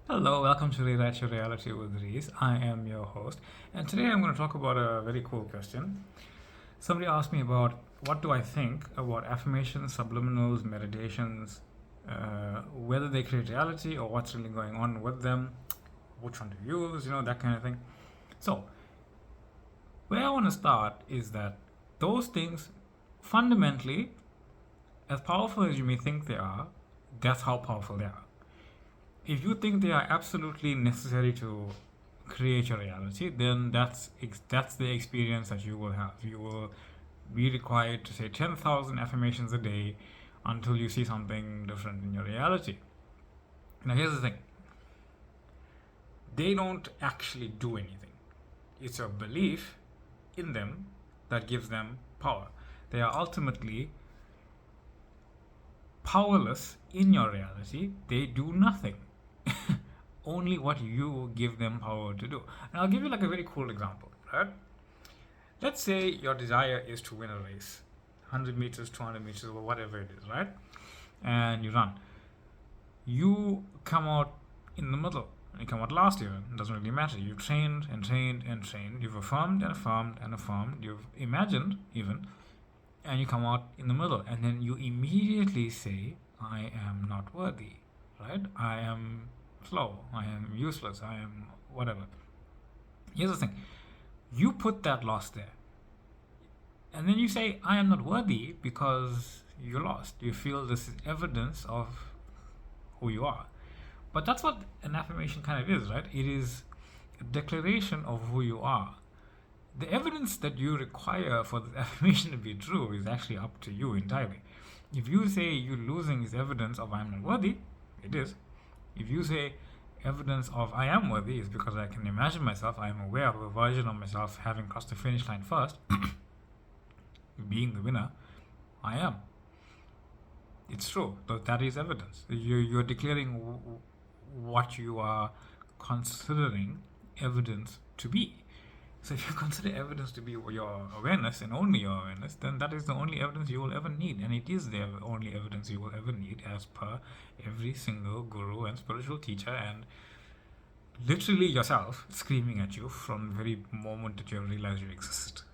Hello, welcome to Rewrite Your Reality with Reese. I am your host, and today I'm going to talk about a very cool question. Somebody asked me about what do I think about affirmations, subliminals, meditations, whether they create reality or what's really going on with them, which one to use, that kind of thing. So, where I want to start is that those things, fundamentally, as powerful as you may think they are, that's how powerful they are. If you think they are absolutely necessary to create your reality, then that's the experience that you will have. You will be required to say 10,000 affirmations a day until you see something different in your reality. Now, here's the thing: they don't actually do anything. It's your belief in them that gives them power. They are ultimately powerless in your reality. They do nothing. Only what you give them power to do. And I'll give you like a very cool example, right? Let's say your desire is to win a race, 100 meters, 200 meters, or whatever it is, right? And you run. You come out in the middle. You come out last year. It doesn't really matter. You've trained and trained and trained. You've affirmed and affirmed and affirmed. You've imagined even, and you come out in the middle. And then you immediately say, I am not worthy, right? I am slow. I am useless. I am whatever. Here's the thing: you put that loss there. And then you say, I am not worthy because you lost. You feel this is evidence of who you are. But that's what an affirmation kind of is, right? It is a declaration of who you are. The evidence that you require for the affirmation to be true is actually up to you entirely. If you say you losing is evidence of I am not worthy, it is. If you say evidence of I am worthy is because I can imagine myself, I am aware of a version of myself having crossed the finish line first, being the winner, I am. It's true. That is evidence. You're declaring what you are considering evidence to be. So if you consider evidence to be your awareness and only your awareness, then that is the only evidence you will ever need. And it is the only evidence you will ever need as per every single guru and spiritual teacher and literally yourself screaming at you from the very moment that you realize you exist.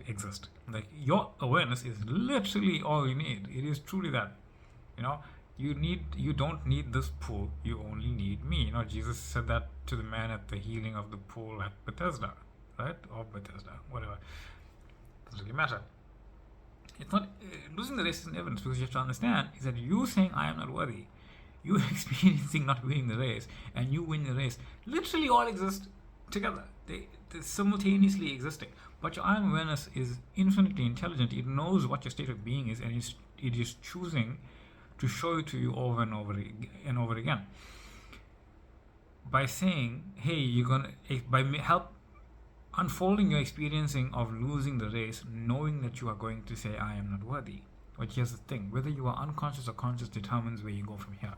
Like your awareness is literally all you need. It is truly that. You know, you don't need this pool, you only need me. Jesus said that to the man at the healing of the pool at Bethesda, right? Or Bethesda, whatever. Doesn't really matter. It's not losing the race is an evidence, because you have to understand is that you saying I am not worthy, you experiencing not winning the race, and you win the race literally all exist together. They're simultaneously existing. But your I am awareness is infinitely intelligent. It knows what your state of being is, and it is choosing to show it to you over and over and over again by saying, hey, you're gonna by help unfolding your experiencing of losing the race, knowing that you are going to say I am not worthy. But here's the thing: whether you are unconscious or conscious determines where you go from here.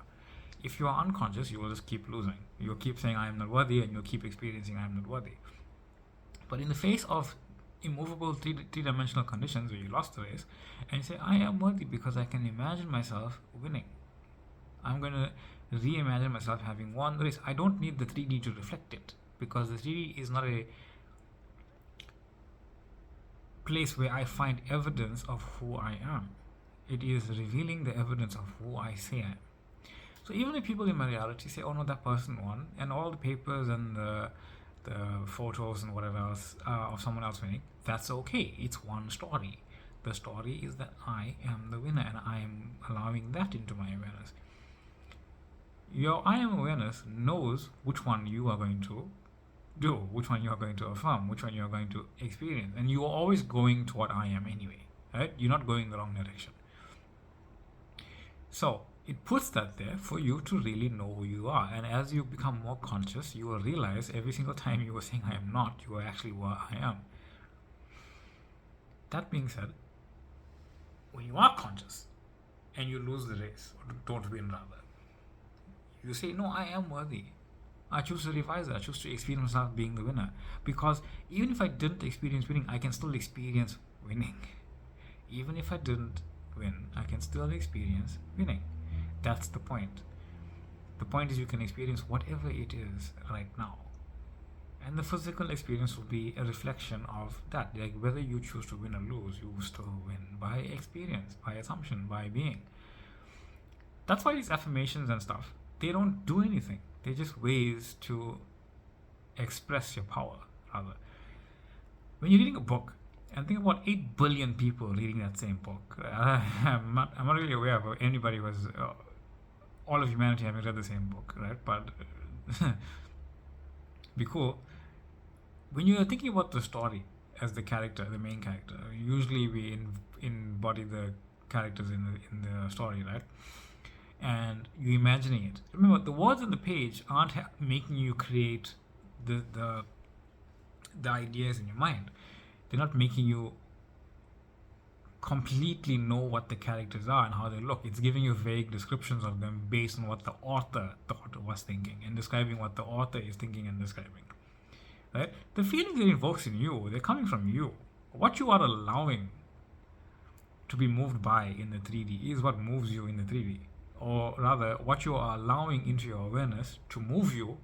If you are unconscious, you will just keep losing. You'll keep saying I am not worthy, and you'll keep experiencing I am not worthy. But in the face of immovable three-dimensional conditions where you lost the race, and you say I am worthy because I can imagine myself winning, I'm going to reimagine myself having won the race. I don't need the 3D to reflect it, because the 3D is not a place where I find evidence of who I am. It is revealing the evidence of who I say I am. So even if people in my reality say, oh no, that person won, and all the papers and the photos and whatever else of someone else winning, that's okay. It's one story. The story is that I am the winner, and I am allowing that into my awareness. Your I am awareness knows which one you are going to do, which one you are going to affirm, which one you are going to experience, and you are always going to what I am anyway, right? You're not going the wrong direction. So it puts that there for you to really know who you are. And as you become more conscious, you will realize every single time you were saying I am not, you are actually what I am. That being said, when you are conscious and you lose the race, or don't win rather, you say, no, I am worthy. I choose to revise that. I choose to experience myself being the winner. Because even if I didn't experience winning, I can still experience winning. Even if I didn't win, I can still experience winning. That's the point. The point is you can experience whatever it is right now. And the physical experience will be a reflection of that. Like whether you choose to win or lose, you will still win by experience, by assumption, by being. That's why these affirmations and stuff, they don't do anything. They're just ways to express your power, rather. When you're reading a book, and think about 8 billion people reading that same book. I'm not really aware of anybody who has, all of humanity having read the same book, right? But be cool. When you're thinking about the story as the character, the main character, usually we embody the characters in the story, right? And you're imagining it. Remember, the words on the page aren't making you create the ideas in your mind. They're not making you completely know what the characters are and how they look. It's giving you vague descriptions of them based on what the author thought was thinking and describing what the author is thinking and describing. Right? The feelings it invokes in you, they're coming from you. What you are allowing to be moved by in the 3D is what moves you in the 3D. Or rather, what you are allowing into your awareness to move you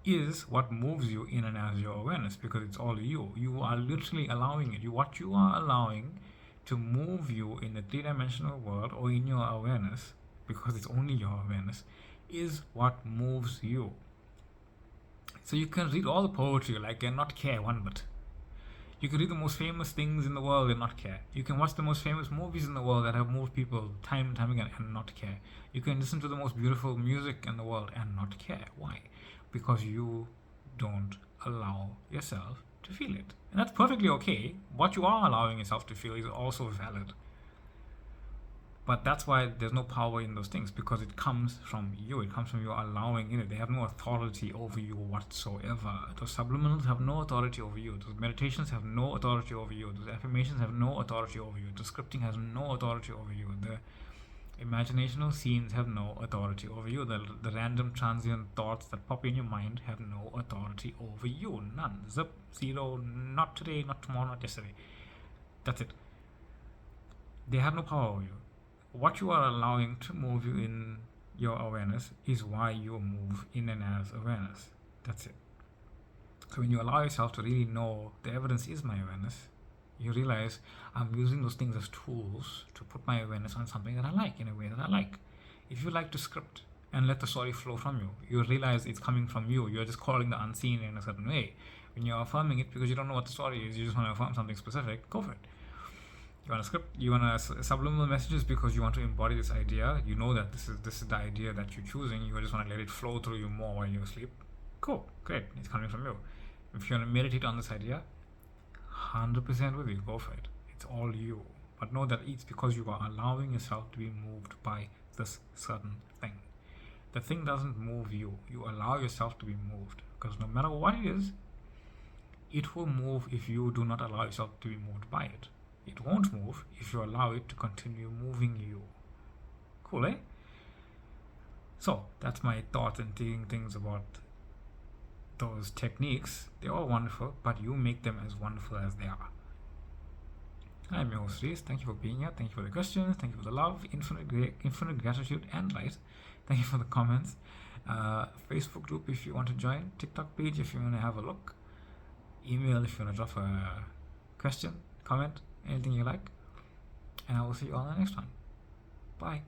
is what moves you in and as your awareness, because it's all you. You are literally allowing it. What you are allowing to move you in the three-dimensional world or in your awareness, because it's only your awareness, is what moves you. So you can read all the poetry you like and not care one bit. You can read the most famous things in the world and not care. You can watch the most famous movies in the world that have moved people time and time again and not care. You can listen to the most beautiful music in the world and not care. Why? Because you don't allow yourself to feel it. And that's perfectly okay. What you are allowing yourself to feel is also valid. But that's why there's no power in those things, because it comes from you. It comes from you allowing in it. They have no authority over you whatsoever. Those subliminals have no authority over you. Those meditations have no authority over you. Those affirmations have no authority over you. The scripting has no authority over you. The imaginational scenes have no authority over you. The random transient thoughts that pop in your mind have no authority over you. None. Zip. Zero. Not today, not tomorrow, not yesterday. That's it. They have no power over you. What you are allowing to move you in your awareness is why you move in and as awareness. That's it. So when you allow yourself to really know the evidence is my awareness, you realize I'm using those things as tools to put my awareness on something that I like, in a way that I like. If you like to script and let the story flow from you, you realize it's coming from you. You're just calling the unseen in a certain way. When you're affirming it because you don't know what the story is, you just want to affirm something specific, go for it. You want a script, you want a subliminal messages because you want to embody this idea. You know that this is the idea that you're choosing. You just want to let it flow through you more while you sleep. Cool, great, it's coming from you. If you want to meditate on this idea, 100% with you, go for it. It's all you. But know that it's because you are allowing yourself to be moved by this certain thing. The thing doesn't move you. You allow yourself to be moved. Because no matter what it is, it will move if you do not allow yourself to be moved by it. It won't move if you allow it to continue moving you. Cool, eh? So, that's my thoughts and things about those techniques. They're all wonderful, but you make them as wonderful as they are. I'm your host, Reese. Thank you for being here. Thank you for the questions. Thank you for the love, infinite gratitude and light. Thank you for the comments. Facebook group if you want to join. TikTok page if you want to have a look. Email if you want to drop a question, comment, anything you like. And I will see you all in the next one. Bye.